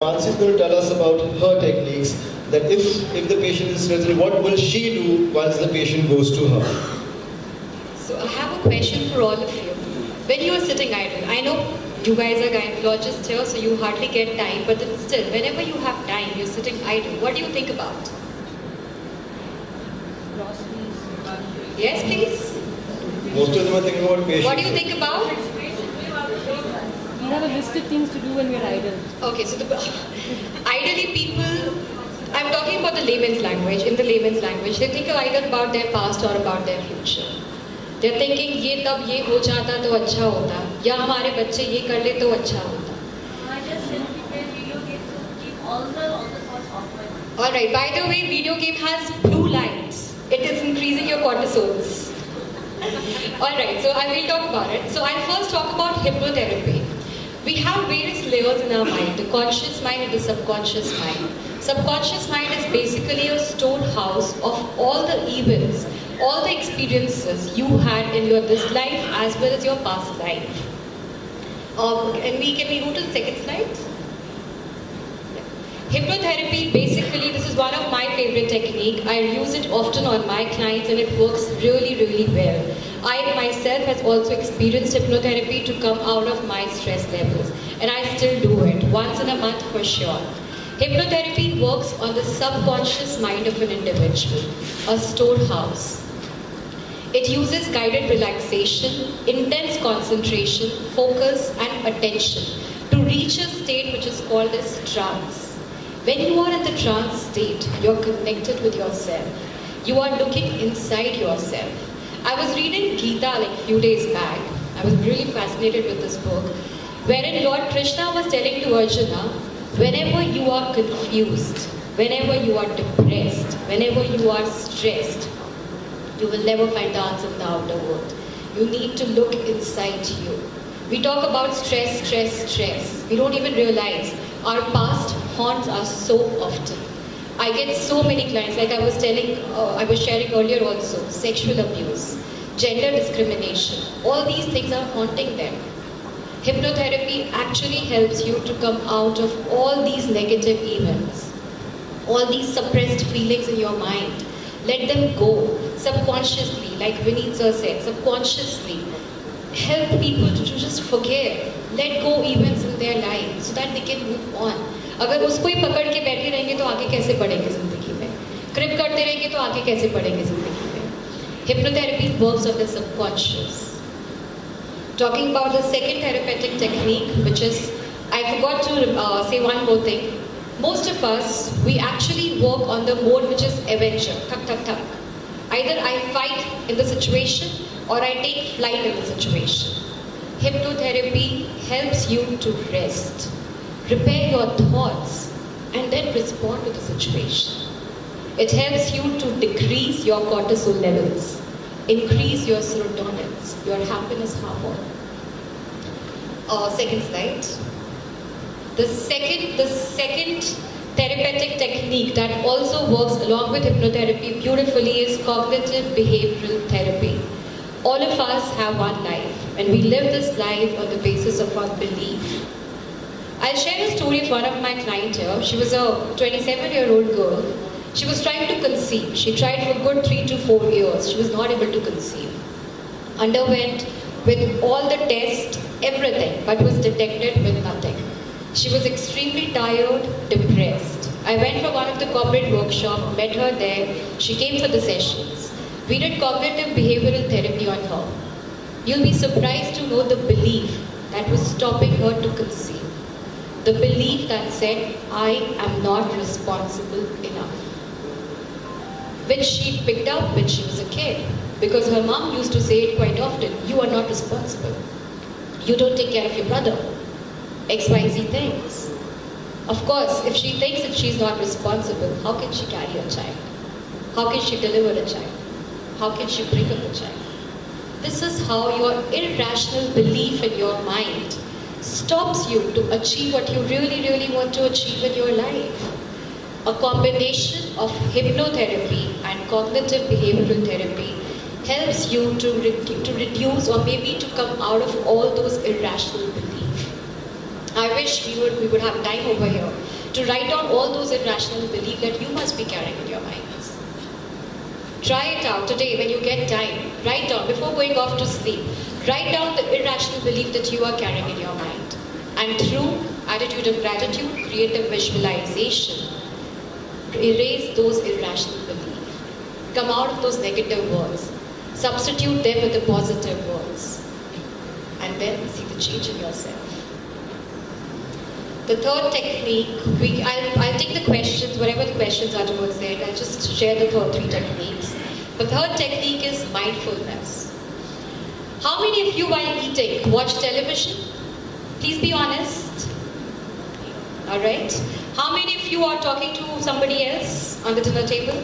Mansi is going to tell us about her techniques, that if the patient is stressed, what will she do once the patient goes to her? So I have a question for all of you. When you are sitting idle, I know you guys are gynecologists here, so you hardly get time, but then still, whenever you have time, you're sitting idle, what do you think about? Yes, please? Most of them are thinking about patients. What do you think about? We have a list of things to do when we're idle. Okay, so ideally people, I'm talking about the layman's language, in the layman's language, they think either about their past or about their future. They're thinking, ये तब ये हो जाता तो अच्छा होता, या हमारे बच्चे ये कर ले तो अच्छा होता. Alright, by the way, video game has blue lights. It is increasing your cortisols. Alright, so I will talk about it. So I'll first talk about hypnotherapy. We have various layers in our mind, the conscious mind and the subconscious mind. Subconscious mind is basically a storehouse of all the events, all the experiences you had in your this life as well as your past life. Can we go to the second slide? Hypnotherapy, basically, this is one of my favorite techniques. I use it often on my clients and it works really, really well. I myself has also experienced hypnotherapy to come out of my stress levels. And I still do it, once in a month for sure. Hypnotherapy works on the subconscious mind of an individual, a storehouse. It uses guided relaxation, intense concentration, focus and attention to reach a state which is called as trance. When you are in the trance state, you're connected with yourself. You are looking inside yourself. I was reading Gita like a few days back. I was really fascinated with this book, wherein Lord Krishna was telling to Arjuna, whenever you are confused, whenever you are depressed, whenever you are stressed, you will never find the answer in the outer world. You need to look inside you. We talk about stress, stress, stress. We don't even realize our past haunts us so often. I get so many clients, like I was sharing earlier also, sexual abuse, gender discrimination, all these things are haunting them. Hypnotherapy actually helps you to come out of all these negative events, all these suppressed feelings in your mind. Let them go subconsciously, like Vineet sir said, subconsciously. Help people to just forget, let go events in their lives so that they can move on. अगर उसको ही पकड़ के बैठे रहेंगे तो आगे कैसे बढ़ेंगे जिंदगी में? क्रिप करते रहेंगे तो आगे कैसे बढ़ेंगे जिंदगी में? Hypnotherapy works on the subconscious. Talking about the second therapeutic technique, which is, I forgot to say one more thing. Most of us, we actually work on the mode which is avenger, thak thak thak. Either I fight in the situation or I take flight in the situation. Hypnotherapy helps you to rest, prepare your thoughts, and then respond to the situation. It helps you to decrease your cortisol levels, increase your serotonin, your happiness hormone. Second slide. The second therapeutic technique that also works along with hypnotherapy beautifully is cognitive behavioral therapy. All of us have one life, and we live this life on the basis of our belief. I'll share a story of one of my clients here. She was a 27-year-old girl. She was trying to conceive. She tried for a good 3 to 4 years. She was not able to conceive. Underwent with all the tests, everything, but was detected with nothing. She was extremely tired, depressed. I went for one of the corporate workshops, met her there. She came for the sessions. We did cognitive behavioral therapy on her. You'll be surprised to know the belief that was stopping her to conceive. The belief that said, I am not responsible enough. Which she picked up when she was a kid. Because her mom used to say it quite often, you are not responsible. You don't take care of your brother. XYZ things. Of course, if she thinks that she's not responsible, how can she carry a child? How can she deliver a child? How can she bring up a child? This is how your irrational belief in your mind stops you to achieve what you really, really want to achieve in your life. A combination of hypnotherapy and cognitive behavioral therapy helps you to reduce or maybe to come out of all those irrational beliefs. I wish we would have time over here. to write down all those irrational beliefs that you must be carrying in your minds. Try it out today when you get time. Write down, before going off to sleep, write down the irrational belief that you are carrying in your mind. And through attitude of gratitude, create a visualization. Erase those irrational beliefs. Come out of those negative words. Substitute them with the positive words. And then see the change in yourself. The third technique, I'll take the questions, whatever the questions are towards there, I'll just share the three techniques. The third technique is mindfulness. How many of you while eating watch television? Please be honest. Alright. How many of you are talking to somebody else on the dinner table?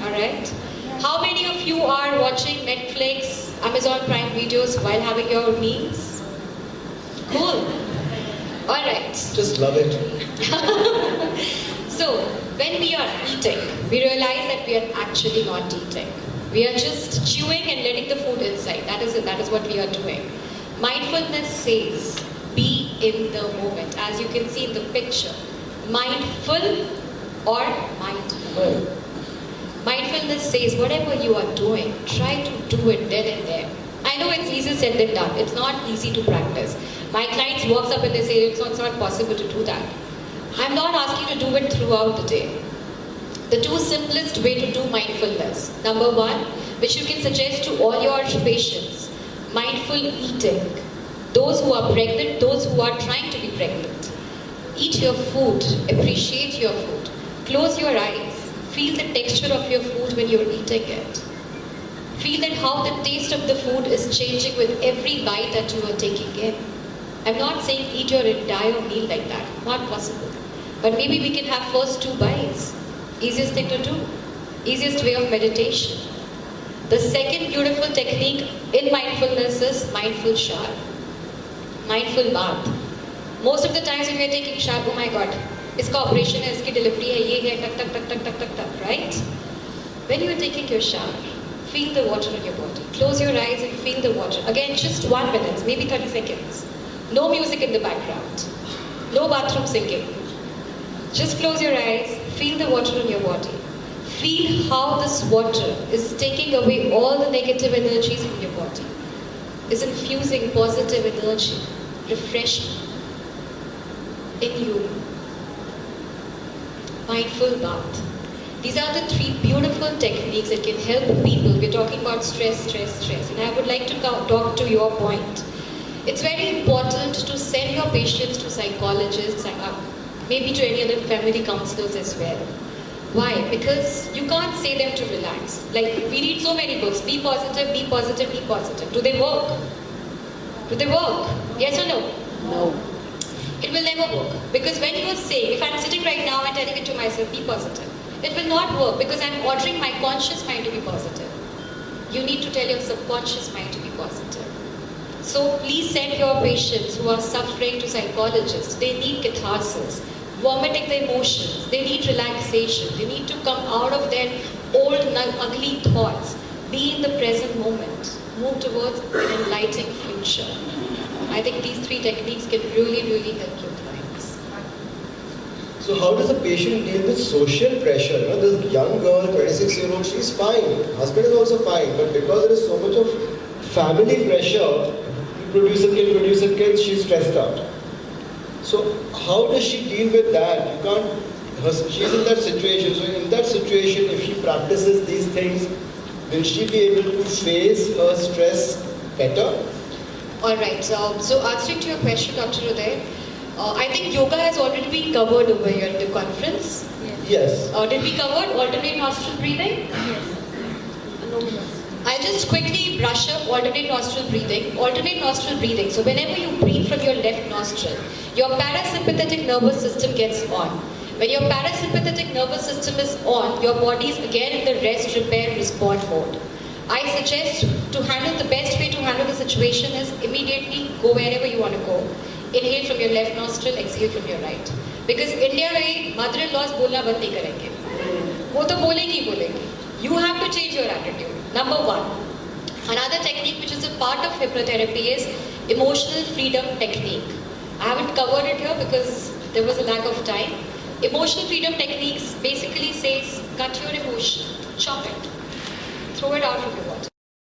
Alright. How many of you are watching Netflix, Amazon Prime videos while having your meals? Cool. Alright. Just love it. So, when we are eating, we realize that we are actually not eating. We are just chewing and letting the food inside. That is it. That is what we are doing. Mindfulness says, be in the moment. As you can see in the picture, mindful or mindful. Mindfulness says, whatever you are doing, try to do it then and there. I know it's easier said than done. It's not easy to practice. My clients walks up and they say, it's not possible to do that. I'm not asking to do it throughout the day. The two simplest way to do mindfulness. Number one, which you can suggest to all your patients, mindful eating. Those who are pregnant, those who are trying to be pregnant. Eat your food, appreciate your food. Close your eyes, feel the texture of your food when you're eating it. Feel that how the taste of the food is changing with every bite that you are taking in. I'm not saying eat your entire meal like that, not possible. But maybe we can have first 2 bites. Easiest thing to do. Easiest way of meditation. The second beautiful technique in mindfulness is mindful shower. Mindful bath. Most of the times when we are taking shower, oh my God, iska operation hai, iski delivery hai, ye hai, tak, tak, tak, tak, tak, tak, tak, right? When you are taking your shower, feel the water in your body. Close your eyes and feel the water. Again, just 1 minute, maybe 30 seconds. No music in the background. No bathroom singing. Just close your eyes, feel the water in your body. Feel how this water is taking away all the negative energies from your body. Is infusing positive energy, refreshment in you. Mindful bath. These are the 3 beautiful techniques that can help people. We're talking about stress. And I would like to talk to your point. It's very important to send your patients to psychologists and maybe to any other family counselors as well. Why? Because you can't say them to relax. Like, we read so many books, be positive, be positive, be positive. Do they work? Do they work? Yes or no? No. It will never work. Because when you are saying, if I'm sitting right now and telling it to myself, be positive, it will not work because I'm ordering my conscious mind to be positive. You need to tell your subconscious mind to be positive. So please send your patients who are suffering to psychologists. They need catharsis, vomiting the emotions. They need relaxation. They need to come out of their old, ugly thoughts. Be in the present moment. Move towards an enlightening future. I think these 3 techniques can really, really help your clients. So how does a patient deal with social pressure? You know, this young girl, 26-year-old, she's fine. Husband is also fine. But because there is so much of family pressure, produce a kid, she's stressed out. So how does she deal with that? You can't, she's in that situation. So in that situation, if she practices these things, will she be able to face her stress better? Alright, so answering to your question, Dr. Uday, I think yoga has already been covered over here in the conference. Yes. Did we cover alternate nostril breathing? Yes. I'll just quickly brush up alternate nostril breathing. Alternate nostril breathing. So whenever you breathe from your left nostril, your parasympathetic nervous system gets on. When your parasympathetic nervous system is on, your body is again in the rest, repair, respond mode. I suggest to handle the best way to handle the situation is immediately go wherever you want to go. Inhale from your left nostril, exhale from your right. Because India में mother-in-laws बोलना बंद नहीं करेंगे. वो तो बोलेंगे. You have to change your attitude. Number 1. Another technique which is a part of hypnotherapy is emotional freedom technique. I haven't covered it here because there was a lack of time. Emotional freedom techniques basically says cut your emotion, chop it, throw it out of your water.